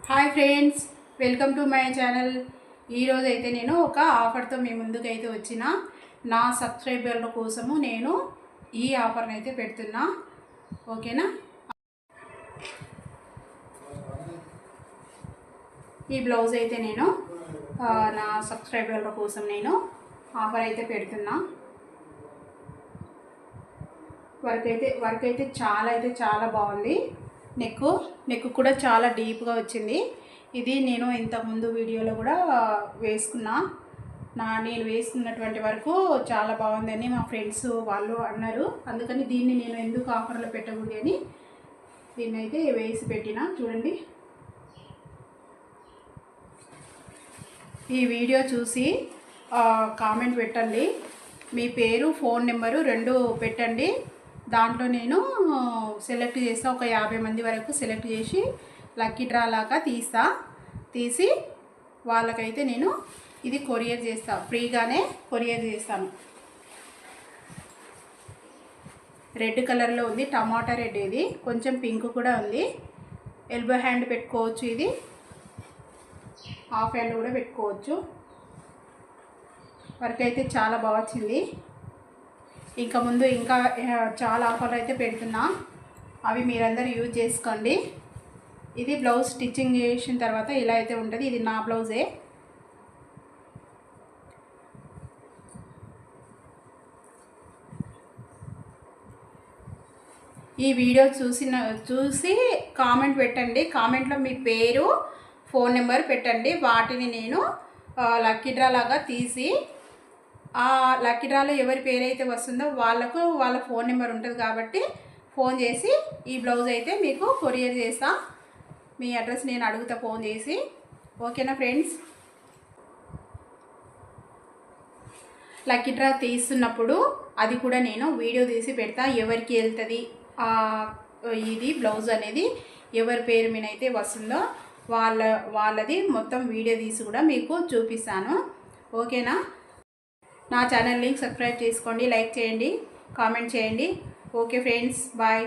Hi friends, welcome to my channel. ఈరోజు అయితే నేను ఒక ఆఫర్తో మీ ముందుకైతే వచ్చిన నా సబ్స్క్రైబర్ల కోసము నేను ఈ ఆఫర్ని అయితే పెడుతున్నా. ఓకేనా? ఈ బ్లౌజ్ అయితే నేను నా సబ్స్క్రైబర్ల కోసం నేను ఆఫర్ అయితే పెడుతున్నా. వర్క్ అయితే చాలా బాగుంది. నెక్ కూడా చాలా డీప్గా వచ్చింది. ఇది నేను ఇంతకుముందు వీడియోలో కూడా వేసుకున్నా. నేను వేసుకున్నటువంటి వరకు చాలా బాగుందని మా ఫ్రెండ్స్ వాళ్ళు అన్నారు. అందుకని దీన్ని నేను ఎందుకు ఆఫర్లో పెట్టకూడదు అని దీన్ని అయితే వేసి పెట్టిన. చూడండి, ఈ వీడియో చూసి కామెంట్ పెట్టండి. మీ పేరు, ఫోన్ నెంబరు 2 పెట్టండి. దాంట్లో నేను సెలెక్ట్ చేస్తా. ఒక 50 మంది వరకు సెలెక్ట్ చేసి లక్కీ డ్రా లాగా తీసి వాళ్ళకైతే నేను ఇది కొరియర్ చేస్తా. ఫ్రీగానే కొరియర్ చేస్తాను. రెడ్ కలర్లో ఉంది, టమాటా రెడ్. ఇది కొంచెం పింక్ కూడా ఉంది. ఎల్బో హ్యాండ్ పెట్టుకోవచ్చు. ఇది హాఫ్ హ్యాండ్ కూడా పెట్టుకోవచ్చు. వర్క్ అయితే చాలా బాగా వచ్చింది. ఇంకా చాలా ఆఫర్లు అయితే పెడుతున్నా. అవి మీరందరూ యూజ్ చేసుకోండి. ఇది బ్లౌజ్ స్టిచ్చింగ్ చేసిన తర్వాత ఇలా అయితే ఉంటుంది. ఇది నా బ్లౌజే. ఈ వీడియో చూసి కామెంట్ పెట్టండి. కామెంట్లో మీ పేరు, ఫోన్ నెంబర్ పెట్టండి. వాటిని నేను లక్కీ డ్రా లాగా తీసి ఆ లక్కీ డ్రాలో ఎవరి పేరైతే వస్తుందో వాళ్ళ ఫోన్ నెంబర్ ఉంటుంది కాబట్టి ఫోన్ చేసి ఈ బ్లౌజ్ అయితే మీకు కొరియర్ చేస్తా. మీ అడ్రస్ నేను అడుగుతా ఫోన్ చేసి. ఓకేనా ఫ్రెండ్స్? లక్కీ డ్రా తీస్తున్నప్పుడు అది కూడా నేను వీడియో తీసి పెడతా. ఎవరికి వెళ్తుంది ఇది బ్లౌజ్ అనేది, ఎవరి పేరు మీద అయితే వస్తుందో వాళ్ళది మొత్తం వీడియో తీసి కూడా మీకు చూపిస్తాను. ఓకేనా? నా ఛానల్ని సబ్స్క్రైబ్ చేసుకోండి, లైక్ చేయండి, కామెంట్ చేయండి. Okay friends, bye.